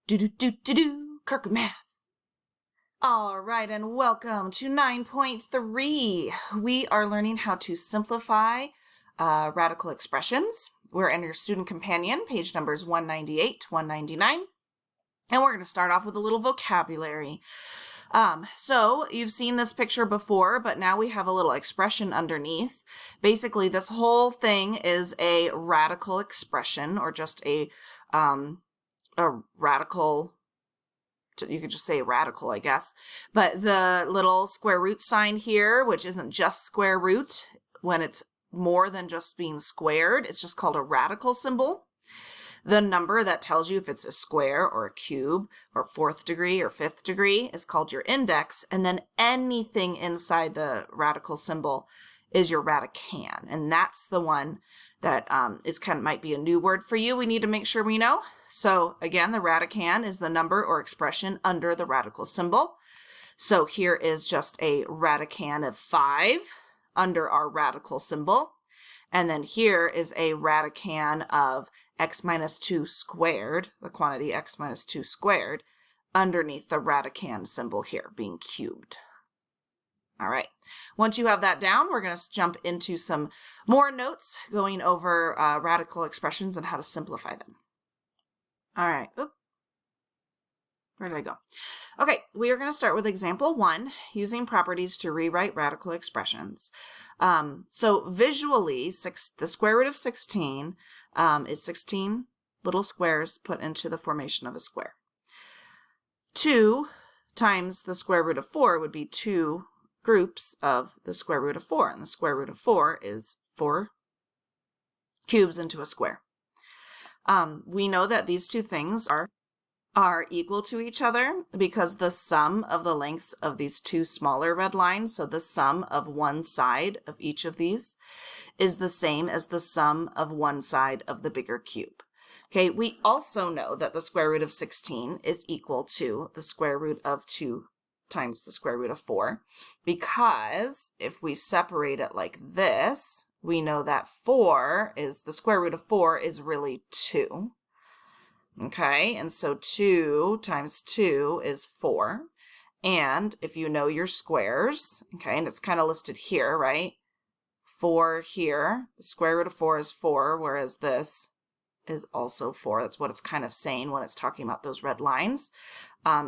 Kirk Math. All right, and welcome to 9.3. We are learning how to simplify radical expressions. We're in your student companion, page numbers 198 to 199. And we're going to start off with a little vocabulary. So you've seen this picture before, but now we have a little expression underneath. Basically, this whole thing is a radical expression, or just a radical, you could just say radical, I guess. But the little square root sign here, which isn't just square root, when it's more than just being squared, it's just called a radical symbol. The number that tells you if it's a square or a cube or fourth degree or fifth degree is called your index. And then anything inside the radical symbol is your radicand. And that's the one that might be a new word for you. We need to make sure we know. So again, the radicand is the number or expression under the radical symbol. So here is just a radicand of 5 under our radical symbol. And then here is a radicand of x minus 2 squared, the quantity x minus 2 squared, underneath the radicand symbol here, being cubed. All right, once you have that down, we're going to jump into some more notes going over radical expressions and how to simplify them. All right, where did I go? Okay, we are going to start with example 1, using properties to rewrite radical expressions. So visually, the square root of 16 is 16 little squares put into the formation of a square. 2 times the square root of 4 would be 2 groups of the square root of 4, and the square root of 4 is 4 cubes into a square. We know that these two things are equal to each other because the sum of the lengths of these two smaller red lines, so the sum of one side of each of these, is the same as the sum of one side of the bigger cube. Okay, we also know that the square root of 16 is equal to the square root of 2 times the square root of 4, because if we separate it like this, we know that the square root of 4 is really 2. Okay, and so 2 times 2 is 4. And if you know your squares, okay, and it's kind of listed here, right? 4 here, the square root of 4 is 4, whereas this is also 4. That's what it's kind of saying when it's talking about those red lines,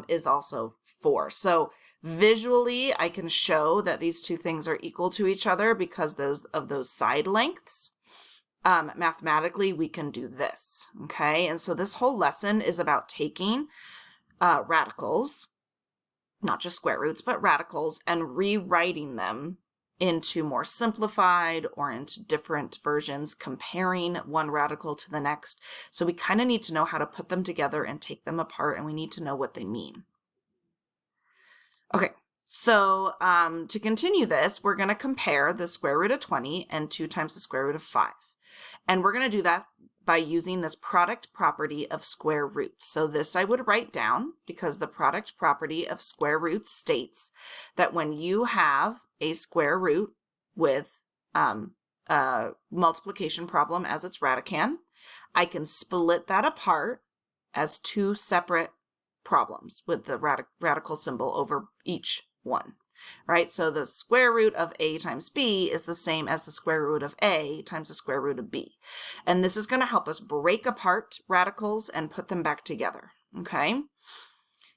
is also 4. So visually, I can show that these two things are equal to each other because of those side lengths. Mathematically, we can do this, okay? And so this whole lesson is about taking radicals, not just square roots, but radicals, and rewriting them into more simplified or into different versions, comparing one radical to the next. So we kind of need to know how to put them together and take them apart, and we need to know what they mean. Okay, so to continue this, we're going to compare the square root of 20 and 2 times the square root of 5. And we're going to do that by using this product property of square roots. So this I would write down because the product property of square roots states that when you have a square root with a multiplication problem as its radicand, I can split that apart as 2 separate problems with the radical symbol over each one. Right, so the square root of a times b is the same as the square root of a times the square root of b. And this is going to help us break apart radicals and put them back together, okay?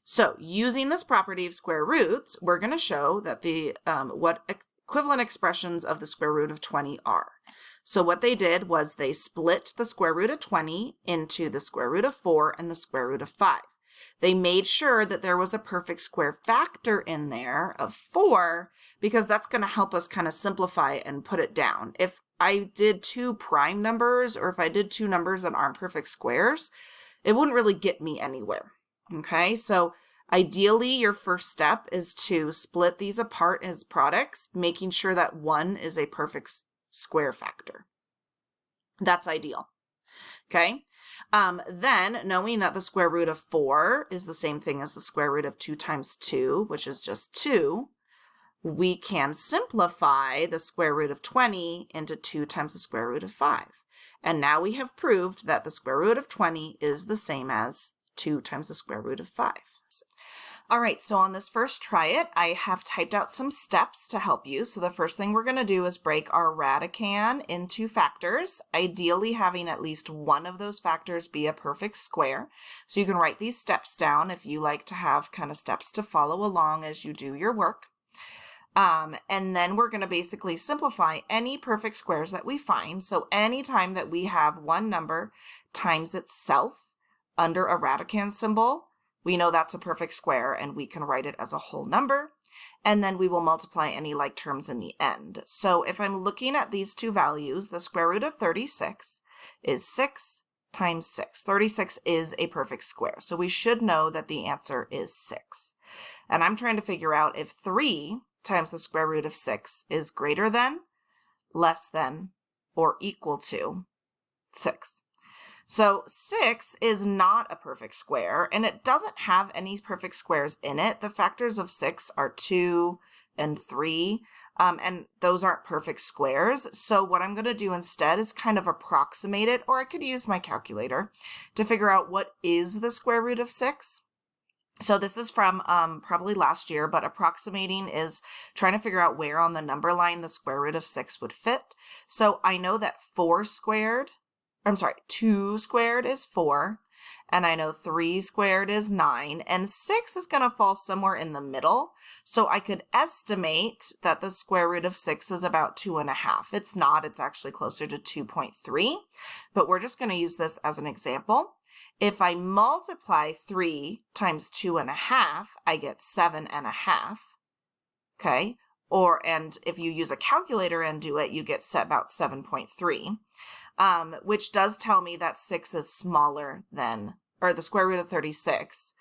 So using this property of square roots, we're going to show that what equivalent expressions of the square root of 20 are. So what they did was they split the square root of 20 into the square root of 4 and the square root of 5. They made sure that there was a perfect square factor in there of 4 because that's going to help us kind of simplify and put it down. If I did 2 prime numbers or if I did 2 numbers that aren't perfect squares, it wouldn't really get me anywhere. Okay, so ideally your first step is to split these apart as products, making sure that 1 is a perfect square factor. That's ideal. Okay. Then knowing that the square root of 4 is the same thing as the square root of 2 times 2, which is just 2, we can simplify the square root of 20 into 2 times the square root of 5. And now we have proved that the square root of 20 is the same as 2 times the square root of 5. All right, so on this first try it, I have typed out some steps to help you. So the first thing we're going to do is break our radicand into factors, ideally having at least one of those factors be a perfect square. So you can write these steps down if you like to have kind of steps to follow along as you do your work. And then we're going to basically simplify any perfect squares that we find. So anytime that we have one number times itself under a radicand symbol, we know that's a perfect square and we can write it as a whole number. And then we will multiply any like terms in the end. So if I'm looking at these two values, the square root of 36 is 6 times 6. 36 is a perfect square. So we should know that the answer is 6. And I'm trying to figure out if 3 times the square root of 6 is greater than, less than, or equal to 6. So 6 is not a perfect square, and it doesn't have any perfect squares in it. The factors of 6 are 2 and 3, and those aren't perfect squares. So what I'm going to do instead is kind of approximate it, or I could use my calculator to figure out what is the square root of 6. So this is from probably last year, but approximating is trying to figure out where on the number line the square root of 6 would fit. So I know that 2 squared is 4, and I know 3 squared is 9, and 6 is going to fall somewhere in the middle. So I could estimate that the square root of 6 is about 2.5. It's not, it's actually closer to 2.3, but we're just going to use this as an example. If I multiply 3 times 2.5, I get 7.5, okay? And if you use a calculator and do it, you get about 7.3. Which does tell me that 6 is smaller than, or the square root of 36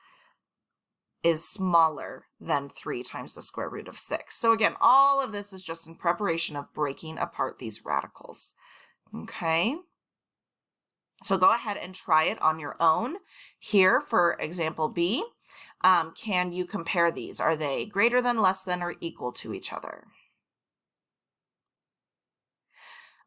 is smaller than 3 times the square root of 6. So again, all of this is just in preparation of breaking apart these radicals. Okay? So go ahead and try it on your own. Here for example B, can you compare these? Are they greater than, less than, or equal to each other?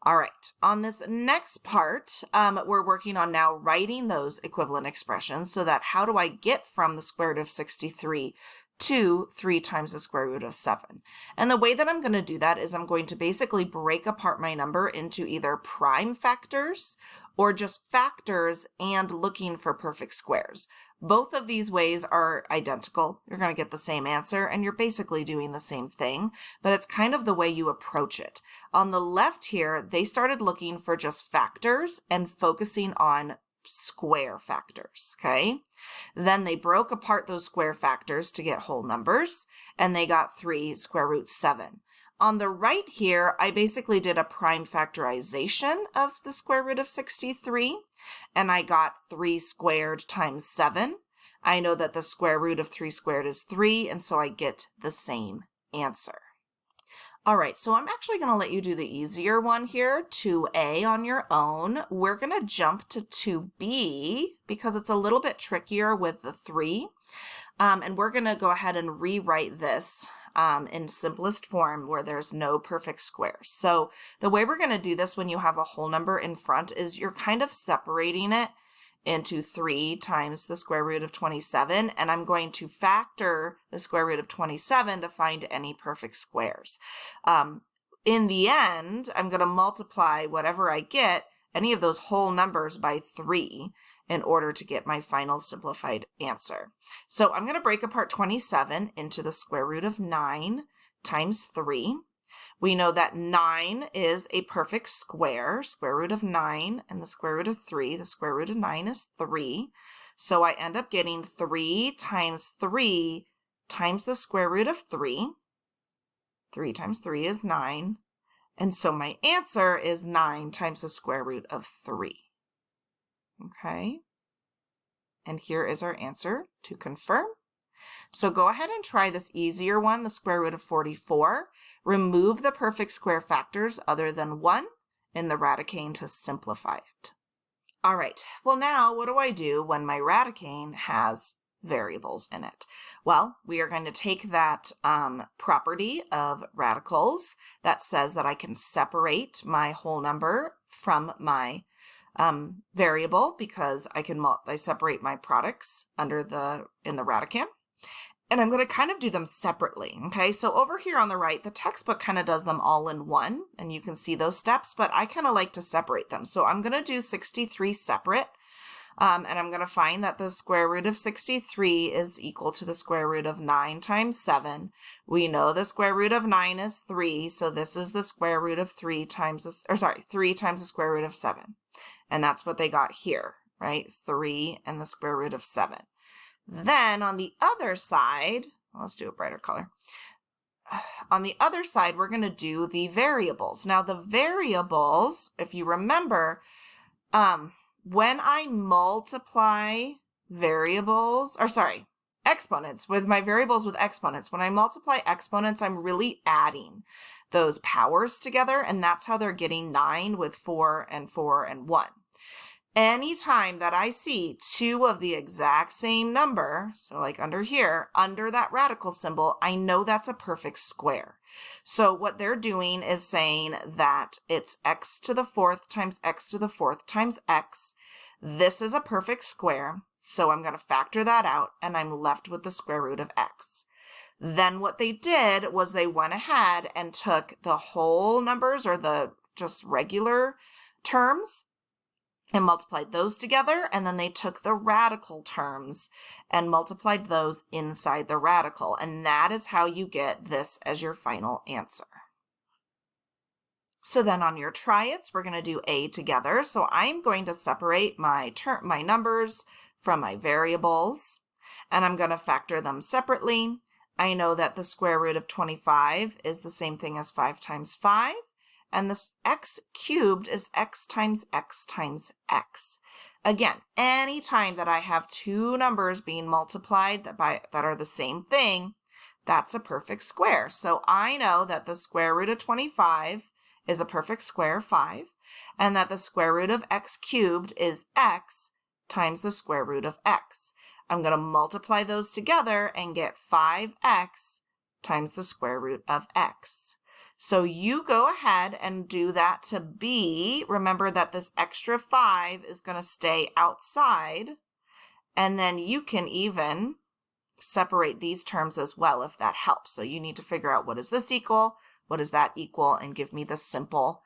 All right, on this next part, we're working on now writing those equivalent expressions so that how do I get from the square root of 63 to 3 times the square root of 7? And the way that I'm going to do that is I'm going to basically break apart my number into either prime factors or just factors and looking for perfect squares. Both of these ways are identical. You're going to get the same answer and you're basically doing the same thing, but it's kind of the way you approach it. On the left here, they started looking for just factors and focusing on square factors, okay? Then they broke apart those square factors to get whole numbers, and they got 3 square root 7. On the right here, I basically did a prime factorization of the square root of 63, and I got 3 squared times 7. I know that the square root of 3 squared is 3, and so I get the same answer. All right, so I'm actually going to let you do the easier one here, 2A on your own. We're going to jump to 2B because it's a little bit trickier with the 3. And we're going to go ahead and rewrite this in simplest form where there's no perfect squares. So the way we're going to do this when you have a whole number in front is you're kind of separating it into 3 times the square root of 27, and I'm going to factor the square root of 27 to find any perfect squares. In the end, I'm going to multiply whatever I get, any of those whole numbers, by 3 in order to get my final simplified answer. So I'm going to break apart 27 into the square root of 9 times 3. We know that 9 is a perfect square, square root of 9, and the square root of 3. The square root of 9 is 3. So I end up getting 3 times 3 times the square root of 3. 3 times 3 is 9. And so my answer is 9 times the square root of 3. Okay? And here is our answer to confirm. So go ahead and try this easier one, the square root of 44. Remove the perfect square factors other than 1 in the radicand to simplify it. All right, well now what do I do when my radicand has variables in it? Well, we are going to take that property of radicals that says that I can separate my whole number from my variable because I separate my products in the Radican. And I'm going to kind of do them separately, okay? So over here on the right, the textbook kind of does them all in one, and you can see those steps, but I kind of like to separate them. So I'm going to do 63 separate, and I'm going to find that the square root of 63 is equal to the square root of 9 times 7. We know the square root of 9 is 3, so this is the square root of 3 times the square root of 7. And that's what they got here, right? 3 and the square root of 7. Then on the other side, let's do a brighter color. On the other side, we're going to do the variables. Now the variables, if you remember, when I multiply exponents with my variables with exponents, when I multiply exponents, I'm really adding those powers together, and that's how they're getting 9 with 4 and 1. Anytime that I see two of the exact same number, so like under here, under that radical symbol, I know that's a perfect square. So what they're doing is saying that it's x to the 4th times x to the 4th times x. This is a perfect square, so I'm going to factor that out, and I'm left with the square root of x. Then what they did was they went ahead and took the whole numbers, or the just regular terms, and multiplied those together, and then they took the radical terms and multiplied those inside the radical, and that is how you get this as your final answer. So then on your try-its, we're going to do A together. So I'm going to separate my numbers from my variables, and I'm going to factor them separately. I know that the square root of 25 is the same thing as 5 times 5. And this x cubed is x times x times x. Again, anytime that I have two numbers being multiplied that are the same thing, that's a perfect square. So I know that the square root of 25 is a perfect square, 5, and that the square root of x cubed is x times the square root of x. I'm going to multiply those together and get 5x times the square root of x. So you go ahead and do that to B. Remember that this extra 5 is going to stay outside, and then you can even separate these terms as well if that helps. So you need to figure out what does this equal, what does that equal, and give me the simplified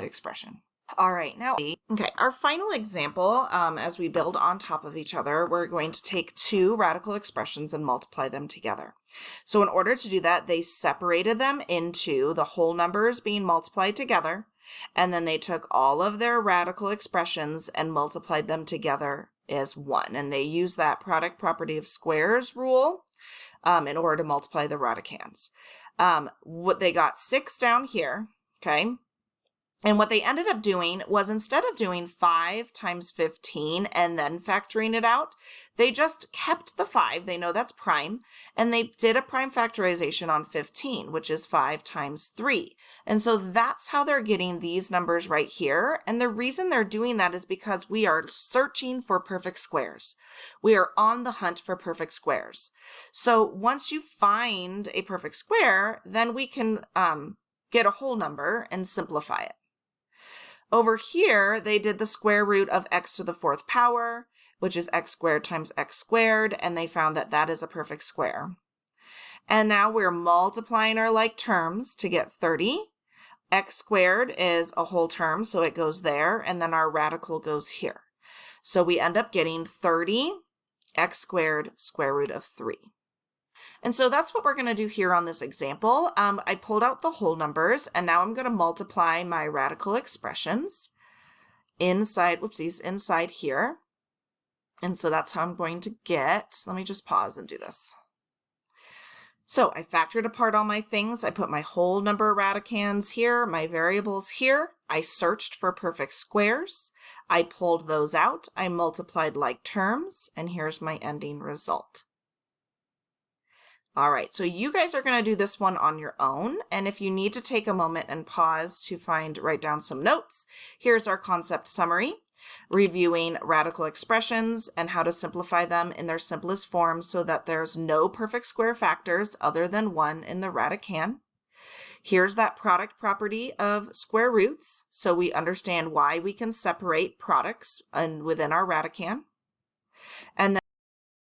expression. All right, now, okay, our final example, as we build on top of each other, we're going to take two radical expressions and multiply them together. So in order to do that, they separated them into the whole numbers being multiplied together, and then they took all of their radical expressions and multiplied them together as one. And they use that product property of squares rule in order to multiply the radicans. What they got 6 down here, okay? And what they ended up doing was, instead of doing 5 times 15 and then factoring it out, they just kept the 5. They know that's prime. And they did a prime factorization on 15, which is 5 times 3. And so that's how they're getting these numbers right here. And the reason they're doing that is because we are searching for perfect squares. We are on the hunt for perfect squares. So once you find a perfect square, then we can get a whole number and simplify it. Over here, they did the square root of x to the 4th power, which is x squared times x squared, and they found that that is a perfect square. And now we're multiplying our like terms to get 30. X squared is a whole term, so it goes there, and then our radical goes here. So we end up getting 30 x squared square root of 3. And so that's what we're going to do here on this example. I pulled out the whole numbers, and now I'm going to multiply my radical expressions inside here. And so that's how I'm going to get, let me just pause and do this. So I factored apart all my things. I put my whole number radicans here, my variables here. I searched for perfect squares. I pulled those out. I multiplied like terms, and here's my ending result. All right, so you guys are going to do this one on your own, and if you need to take a moment and pause to write down some notes, here's our concept summary, reviewing radical expressions and how to simplify them in their simplest form so that there's no perfect square factors other than 1 in the radican. Here's that product property of square roots, so we understand why we can separate products within our Radican. And